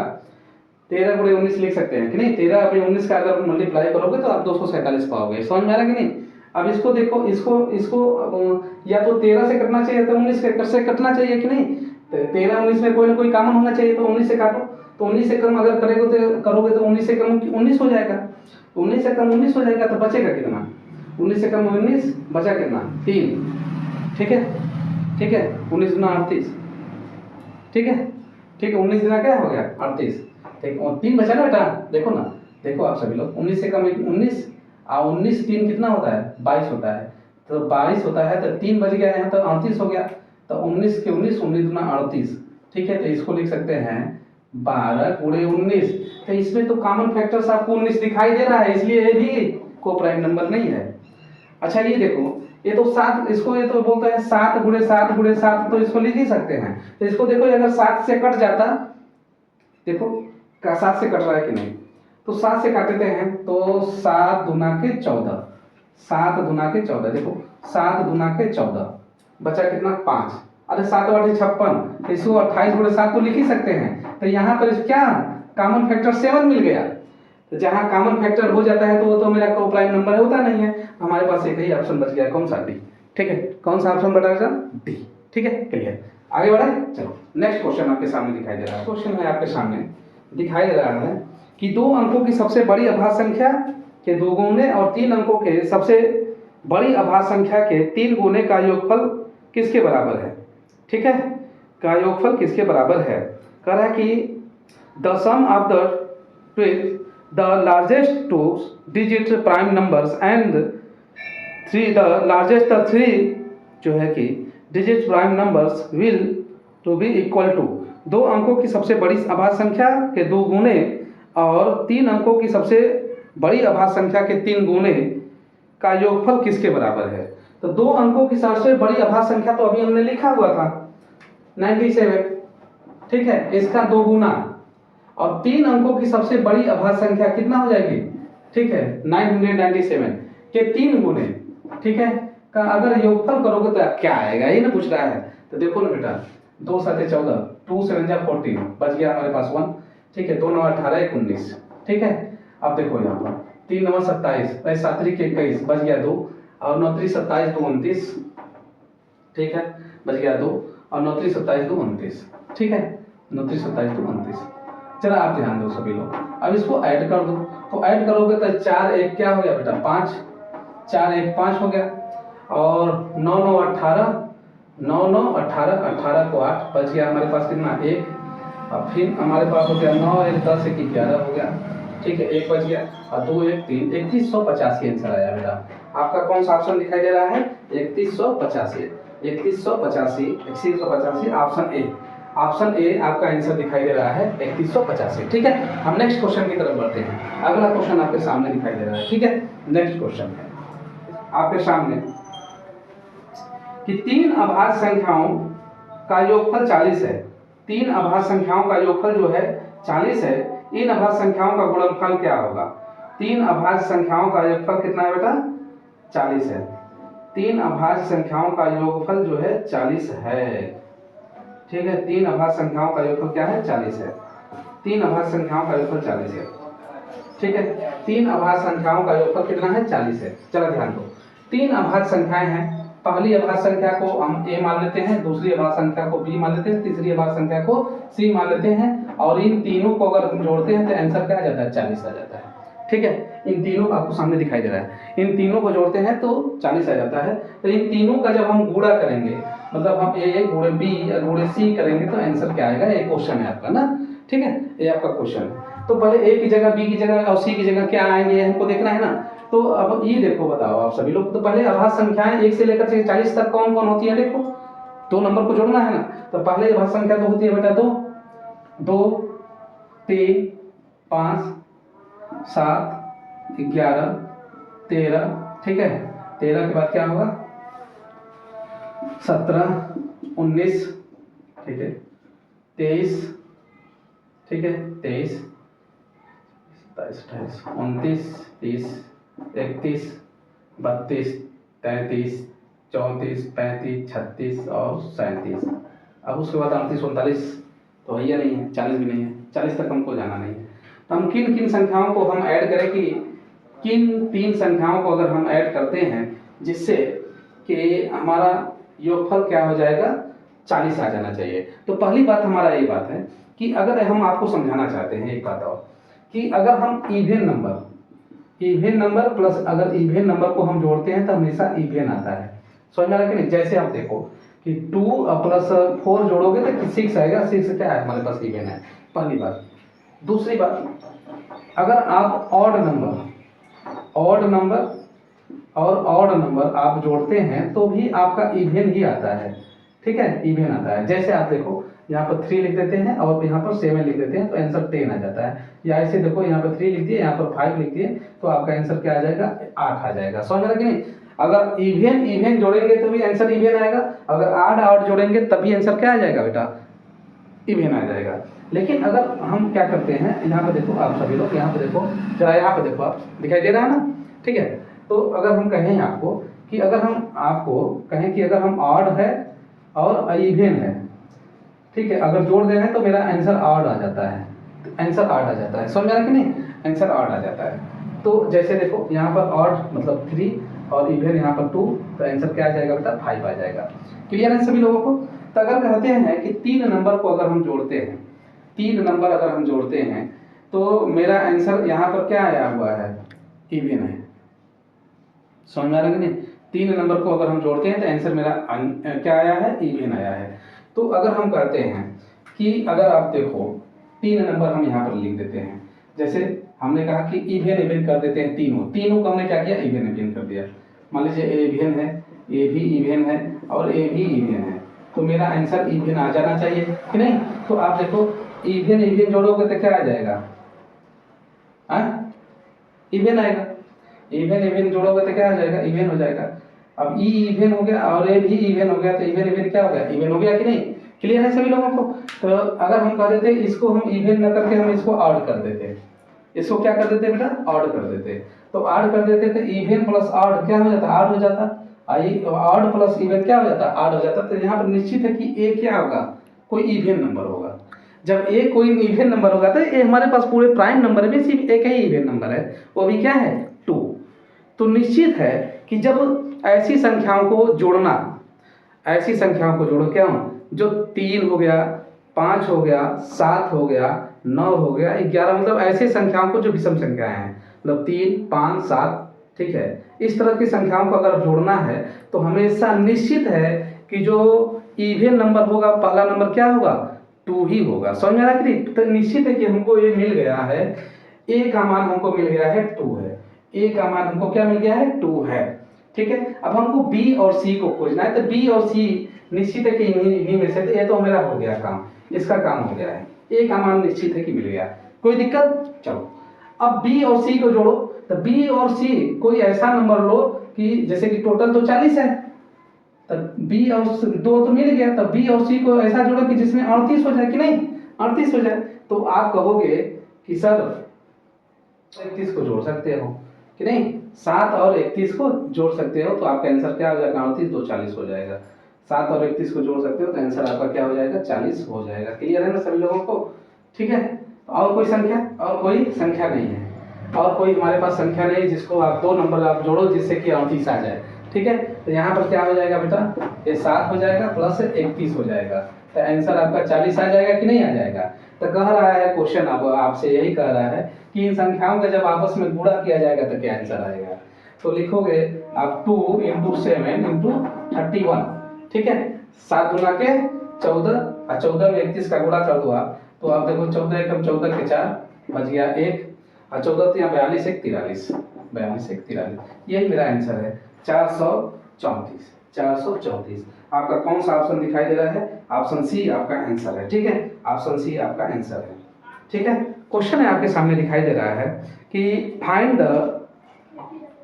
13 गुणे 19 लिख सकते हैं कि नहीं। 13 अपने 19 का अगर मल्टीप्लाई करोगे तो आप 247 पाओगे, समझ में आ रहा कि नहीं। अब इसको देखो, इसको या तो 13 से कटना चाहिए तो 19 से कटना चाहिए कि नहीं। 13 19 में कोई ना कोई कॉमन होना चाहिए, तो 19 से काटो, तो 19 से कम अगर करोगे तो 19 से कम 19 हो जाएगा, 19 से कम 19 हो जाएगा, तो बचेगा कितना, 19 से कम 19, बचा कितना 3, ठीक है, ठीक है, 19 गुना 38, ठीक है, ठीक है, 19 गुना क्या हो गया 38, ठीक, और 3 बचा ना बेटा, देखो ना, देखो आप सभी लोग 19 से कम 19 और 19 3 कितना होता है 22 होता है, तो 22 होता है तो 3 बच गया यहाँ तो 38 हो गया, तो 19 के 19 19 गुना 38, ठीक है। तो इसको लिख सकते हैं 12 गुणे 19, तो इसमें तो कॉमन फैक्टर्स आपको 19 दिखाई दे रहा है, इसलिए ये भी को प्राइम नंबर नहीं है। अच्छा ये देखो, ये तो 7, इसको ये तो बोलते हैं 7 गुणे 7 गुणे 7, तो इसको लिख ही सकते हैं। तो इसको देखो अगर 7 से कट जाता, देखो 7 से कट रहा है कि नहीं, तो 7 से काटते हैं तो 7 दुना के 14, 7 दुना के 14, देखो 7 दुना के 14, बचा कितना 5, अरे 7 बटे 56, इसको 28 गुणे 7 तो लिख ही सकते हैं। तो यहाँ पर क्या कॉमन फैक्टर 7 मिल गया, तो जहाँ कॉमन फैक्टर हो जाता है तो वो तो मेरा को प्राइम नंबर होता नहीं है, हमारे पास एक ही ऑप्शन बच गया, कौन सा, डी, ठीक है। कौन सा ऑप्शन बचा, डी, ठीक है, क्लियर। आगे बढ़े, चलो नेक्स्ट क्वेश्चन आपके सामने दिखाई दे रहा है। क्वेश्चन है आपके सामने दिखाई दे रहा है कि 2 अंकों की सबसे बड़ी अभाज्य संख्या के 2 गुने और 3 अंकों के सबसे बड़ी अभाज्य संख्या के 3 गुने का योगफल किसके बराबर है। ठीक है, का योगफल किसके बराबर है। कह रहा है कि the sum of the twills the largest 2 digit prime numbers and the largest 3 जो है कि digit prime numbers will to be equal to 2 अंकों की सबसे बड़ी अभाज्य संख्या के 2 गुने और 3 अंकों की सबसे बड़ी अभाज्य संख्या के 3 गुने का योगफल किसके बराबर है। तो 2 अंकों की सबसे बड़ी अभाज्य संख्या तो अभी हमने लिखा हुआ था 97, ठीक है, इसका 2 गुना और 3 अंकों की सबसे बड़ी अभाज्य संख्या कितना हो जाएगी, ठीक है, 997 के 3 गुने, ठीक है, का अगर योगफल करोगे तो क्या आएगा, ये ना पूछ रहा है। तो देखो ना बेटा, 2 7 14, 2 7 14, बच गया हमारे पास 1, ठीक है, 2 9 18 1 19, ठीक है। अब देखो यहाँ पर 3 9 27, 7 3 21, बच गया 2 और 9 3 27 2 29, ठीक है, बच गया 2 और 9 3 27 2 29, ठीक है, 9 3 27 2 29। चला आप ध्यान दो सभी लोग, अब इसको ऐड कर दो, तो ऐड करोगे तो 4 1 क्या हो गया बेटा 5, 4 1 5 हो गया और 9 9 18, 9 9 18, 18 को 8, बच गया हमारे पास कितना 1 और फिर हमारे पास हो गया 9 1 10 1 11 हो गया, ठीक है, 1 बच गया और 2 1 3, 3185 आंसर आया बेटा। आपका कौन सा ऑप्शन दिखाई दे रहा है, 3185, 3185, 3185 ऑप्शन ए, ऑप्शन ए आपका आंसर दिखाई दे रहा है 3185, ठीक है। हम नेक्स्ट क्वेश्चन की तरफ बढ़ते हैं। अगला क्वेश्चन आपके सामने दिखाई दे रहा है, ठीक है। नेक्स्ट क्वेश्चन है आपके सामने कि 3 अभाज्य संख्याओं का योगफल 40 है। 3 अभाज्य संख्याओं का योगफल जो है 40 है, इन अभाज्य संख्याओं का गुणनफल क्या होगा। 3 अभाज्य संख्याओं का योगफल कितना है बेटा 40 है। 3 अभाज्य संख्याओं का योगफल जो है 40 है, ठीक है। 3 अभाज्य संख्याओं का योगफल क्या है 40 है। 3 अभाज्य संख्याओं का योगफल 40 है, ठीक है। 3 अभाज्य संख्याओं का योगफल कितना है 40 है। चलो ध्यान दो, 3 अभाज्य संख्याएं हैं। पहली अभाज्य संख्या को हम a मान लेते हैं, दूसरी अभाज्य संख्या को b मान लेते हैं, तीसरी अभाज्य संख्या को c मान लेते हैं और इन तीनों को अगर हम जोड़ते हैं तो आंसर क्या आ जाता है 40 आ जाता है, ठीक है। इन तीनों आपको सामने दिखाई दे रहा है, इन तीनों को जोड़ते हैं तो 40 आ जाता है। तो इन तीनों का जब हम गुणा करेंगे, मतलब हम a गुणे b गुणे c करेंगे तो आंसर क्या आएगा, ये क्वेश्चन है आपका ना, ठीक है, ये आपका क्वेश्चन है। तो पहले a की जगह b की जगह और c की जगह क्या आएंगे हमको देखना है ना। तो अब ये देखो, बताओ आप सभी लोग, तो पहले अभाज्य संख्याएं 1 से लेकर 40 तक कौन कौन होती है, देखो 2 नंबर को जोड़ना है ना। तो पहले अभाज्य संख्या तो होती है बेटा 2 2 3 5 7 11 13, ठीक है। 13 के बाद क्या होगा 17 19, ठीक है, 23, ठीक है, 23 27 28 29 30 31 32 33 34 35 36 और 37। अब उसके बाद 38 39 तो है या नहीं है, 40 भी नहीं है, 40 तक हमको जाना नहीं है। तो हम किन किन संख्याओं को हम ऐड करें कि किन 3 संख्याओं को अगर हम ऐड करते हैं जिससे कि हमारा योगफल क्या हो जाएगा 40 आ जाना चाहिए। तो पहली बात हमारा ये बात है कि अगर हम आपको समझाना चाहते हैं एक बात और, कि अगर हम इवेन नंबर प्लस अगर इवेन नंबर को हम जोड़ते हैं तो हमेशा इवेन आता है, समझ में आ रहा है कि नहीं। जैसे आप देखो कि 2 प्लस 4 जोड़ोगे तो 6 आएगा, 6 क्या है हमारे पास इवेन है, पहली बात। दूसरी बात, अगर आप ऑड नंबर आप जोड़ते हैं तो भी आपका इवेन ही आता है, ठीक है, इवेन आता है। जैसे आप देखो यहाँ पर 3 लिख देते हैं और यहाँ पर 7 लिख देते हैं तो आंसर 10 आ जाता है। या ऐसे देखो यहाँ पर 3 लिख दिए, यहाँ पर 5 लिख दिए तो आपका आंसर क्या आ जाएगा 8 आ जाएगा, समझ में आ रहा है कि नहीं। अगर इवेन जोड़ेंगे तो भी आंसर इवेन आएगा, अगर ऑड जोड़ेंगे तभी आंसर क्या आ जाएगा बेटा इवेन आ जाएगा। लेकिन अगर हम क्या करते हैं, यहाँ पे देखो आप सभी लोग, यहाँ पे देखो जरा, यहाँ पे देखो आप, दिखाई दे रहा है ना, ठीक है। तो अगर हम कहें आपको कि अगर हम आपको कहें कि अगर हम ऑड है और इवेन है, ठीक है, अगर जोड़ दे रहे हैं तो मेरा आंसर ऑड आ जाता है, आंसर ऑड आ जाता है, समझ आ रहा है कि नहीं, आंसर ऑड आ जाता है। तो जैसे देखो यहाँ पर ऑड मतलब 3 और इवेन यहाँ पर 2, तो आंसर क्या आ जाएगा बेटा 5 आ जाएगा। क्लियर है सभी लोगों को। तो अगर कहते हैं कि 3 नंबर को अगर हम जोड़ते हैं, 3 नंबर अगर हम जोड़ते हैं तो मेरा आंसर यहाँ पर क्या आया हुआ है इवन है। समझ में आ रहा है कि नहीं? 3 नंबर को अगर हम जोड़ते हैं तो आंसर मेरा क्या आया है? इवन आया है। तो अगर हम कहते हैं कि अगर आप देखो 3 नंबर हम यहाँ पर लिख देते हैं, जैसे हमने कहा कि इवन इवन कर देते हैं, तीनों को हमने क्या किया? इवन इवन कर दिया। मान लीजिए ए इवन है, ए भी इवन है और ए भी इवन है, तो मेरा आंसर इवन आ जाना चाहिए कि नहीं? तो आप देखो इवन इवन जोड़ोगे तो क्या आ जाएगा? इवन आएगा। इवन इवन जोड़ोगे तो क्या हो जाएगा? इवन हो जाएगा। अब ई इवन हो गया और ए भी इवन हो गया, तो इवन इवन क्या हो गया? इवन हो गया कि नहीं? क्लियर है सभी लोगों को? तो अगर हम कह देते इसको हम इवन न करके हम इसको ऑड कर देते, इसको क्या कर देते बेटा? ऑड कर देते। तो ऑड कर देते तो इवन प्लस ऑड क्या हो जाता? ऑड हो जाता। आई ऑड प्लस इवन क्या हो जाता? ऑड हो जाता। तो यहाँ पर निश्चित है कि ए क्या होगा? कोई इवन नंबर होगा। जब ए कोई इवन नंबर होगा तो ए हमारे पास पूरे प्राइम नंबर में सिर्फ एक ही इवन नंबर है, वो भी क्या है? 2। तो निश्चित है कि जब ऐसी संख्याओं को जोड़ना, ऐसी संख्याओं को जोड़ो, क्या जो 3 हो गया, 5 हो गया, 7 हो गया, 9 हो गया, 11, मतलब ऐसे संख्याओं को जो विषम संख्याएं हैं, मतलब 3, 5, 7, ठीक है, इस तरह की संख्याओं को अगर जोड़ना है तो हमेशा निश्चित है कि जो इवन नंबर होगा, पहला नंबर क्या होगा? 2 ही होगा। समझ में आ रहा है? तो निश्चित है कि हमको ये मिल गया है, ए का मान हमको मिल गया है 2 है, ए का मान हमको क्या मिल गया है? 2 है। ठीक है, अब हमको बी और सी को खोजना है, तो बी और सी निश्चित है कि इन्हीं में से, तो ये तो मेरा हो गया काम, इसका काम हो गया है, ए का मान निश्चित है कि मिल गया। कोई दिक्कत? चलो अब बी और सी को जोड़ो, तो बी और सी कोई ऐसा नंबर लो कि जैसे कि टोटल तो 40 है, तब बी और 2 तो मिल गया, तब बी और सी को ऐसा जोड़ो कि जिसमें 38 हो जाए कि नहीं? 38 हो जाए। तो आप कहोगे कि सर 31 को जोड़ सकते हो कि नहीं? 7 और 31 को जोड़ सकते हो, तो आपका आंसर क्या हो जाएगा? 38 2 40 हो जाएगा। 7 और 31 को जोड़ सकते हो तो आंसर आपका क्या हो जाएगा? 40 हो जाएगा। क्लियर है ना सभी लोगों को? ठीक है, और कोई संख्या? और कोई संख्या नहीं है, और कोई हमारे पास संख्या नहीं है जिसको आप 2 नंबर आप जोड़ो जिससे कि 38 आ जाए। ठीक है, तो यहाँ पर क्या हो जाएगा बेटा? ये 7 हो जाएगा प्लस 31 हो जाएगा, तो आंसर आपका 40 आ जाएगा कि नहीं आ जाएगा? तो कह रहा है क्वेश्चन, अब आपसे यही कह रहा है कि इन संख्याओं का जब आपस में गुणा किया जाएगा तो क्या आंसर आएगा? तो लिखोगे आप 2 × 7 × 31। ठीक है, 7 गुना के 14 और 14 में 31 का गुणा कर दो आप, तो आप देखो 14 एकम 14 के 4 बच गया 1, और 14 तो यहाँ 42 1 43, 42 1 43, यही मेरा आंसर है 434। 434 आपका कौन सा ऑप्शन दिखाई दे रहा है? ऑप्शन सी आपका आंसर है। ठीक है, ऑप्शन सी आपका आंसर है। ठीक है, क्वेश्चन है आपके सामने दिखाई दे रहा है कि find the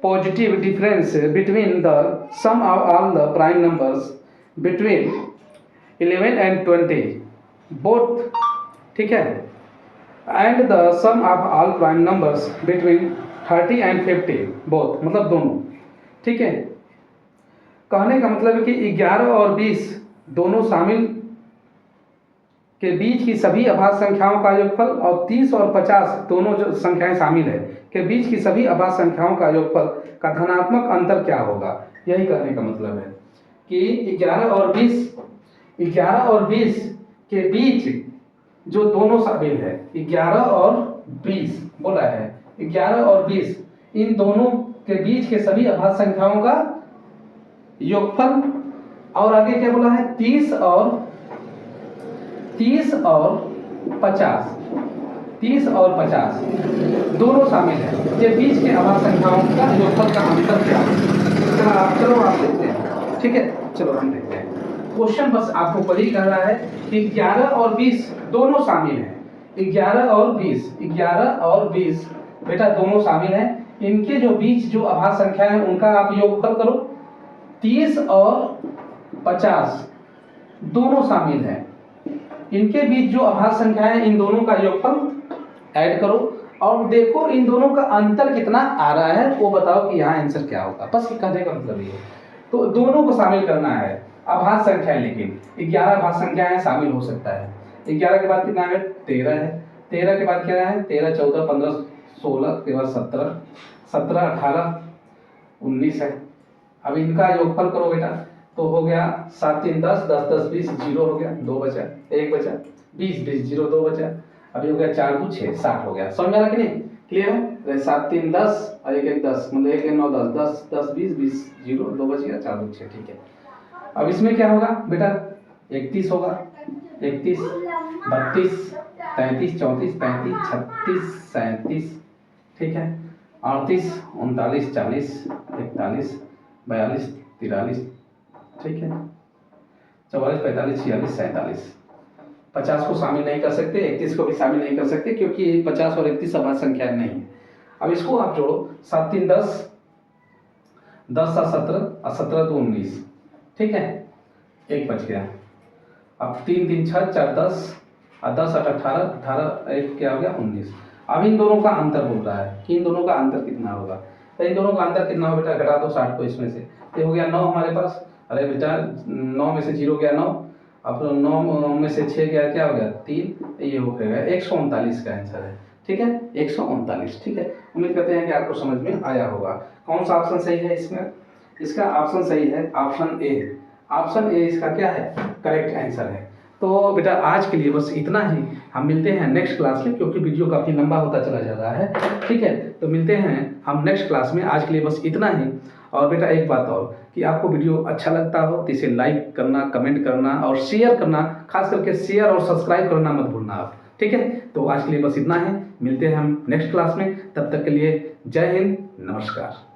positive difference between the sum of all the prime numbers between 11 and 20 both, ठीक है, and the sum of all prime numbers between 30 and 50 both, मतलब दोनों। ठीक है, कहने का मतलब है कि 11 और 20 दोनों शामिल के बीच की सभी अभाज्य संख्याओं का योगफल, और 30 और 50 दोनों जो संख्याएं शामिल है के बीच की सभी अभाज्य संख्याओं का योगफल का धनात्मक अंतर क्या होगा? यही कहने का मतलब है कि 11 और 20 के बीच जो दोनों शामिल है, 11 और 20 बोला है, 11 और 20 इन दोनों के बीच के सभी अभाज्य संख्याओं का योगफल, और आगे क्या बोला है? 30 और 50, 30 और 50 दोनों शामिल है, ये बीच के अभाज्य संख्याओं का योगफल का अंतर क्या है? चलो आप देखते हैं। ठीक है, चलो हम देखते हैं। क्वेश्चन बस आपको वही कह रहा है कि 11 और 20 दोनों शामिल हैं। 11 और 20 बेटा दोनों शामिल हैं, इनके जो बीच जो अभाज्य संख्या है उनका आप योगफल करो। 30 और 50 दोनों शामिल हैं, इनके बीच जो अभाज्य संख्या है इन दोनों का योगफल ऐड करो, और देखो इन दोनों का अंतर कितना आ रहा है, वो बताओ कि यहाँ आंसर क्या होगा। बस ये कहने का मतलब ये, तो दोनों को शामिल करना है। अभाज्य संख्या है, लेकिन 11 अभाज्य संख्या है, शामिल हो सकता है। 11 के बाद कितना है? 13 है। 13 के बाद क्या है? 13 14 15 16 के बाद 17 17 18 19 है। अब इनका योगफल करो बेटा, तो हो गया 7 3 10 10 10 20 0 हो गया, 2 बचा, 1 बचा, 20 20 0 2 बचा, अभी हो गया 4 2 6 60 हो गया। समझ में आ रहा कि नहीं? क्लियर है? 7 3 10 और 1 1 10, मतलब 1 1 9 10 10 10 20 20 0 2 बच गया, 4 2 6, ठीक है। अब इसमें क्या होगा बेटा, 31 होगा, 31 32 33 34 35 36 37, ठीक है, 38 39 40 41 42 43, ठीक है, 44 45 46 47, 50 को शामिल नहीं कर सकते, 31 को भी शामिल नहीं कर सकते, क्योंकि 50 और 31 सभा संख्या नहीं है। अब इसको आप जोड़ो, 7 3 10 10 7 17 और 17 2 19, ठीक है, एक बच गया। अब 3 3 6 4 10 और 10 8 18 18 एक क्या हो गया 19। अब इन दोनों का अंतर बोल रहा है कि इन दोनों का अंतर कितना होगा, तो इन दोनों का अंतर कितना हो बेटा, घटा दो 60 को इसमें से, ये हो गया 9 हमारे पास। अरे बेटा 9 में से 0 गया 9, अब 9 में से 6 गया, क्या हो गया 3, ये हो गया 139 का आंसर है, ठीक है, 139, ठीक है। उम्मीद करते हैं कि आपको समझ में आया होगा। कौन सा ऑप्शन सही है इसमें, इसका ऑप्शन सही है ऑप्शन ए। ऑप्शन ए इसका क्या है, करेक्ट आंसर है। तो बेटा आज के लिए बस इतना ही, हम मिलते हैं नेक्स्ट क्लास में, क्योंकि वीडियो काफ़ी लंबा होता चला जा रहा है, ठीक है। तो मिलते हैं हम नेक्स्ट क्लास में, आज के लिए बस इतना ही। और बेटा एक बात और, कि आपको वीडियो अच्छा लगता हो तो इसे लाइक करना, कमेंट करना और शेयर करना, खास करके शेयर और सब्सक्राइब करना मत भूलना आप, ठीक है। तो आज के लिए बस इतना है, मिलते हैं हम नेक्स्ट क्लास में, तब तक के लिए जय हिंद, नमस्कार।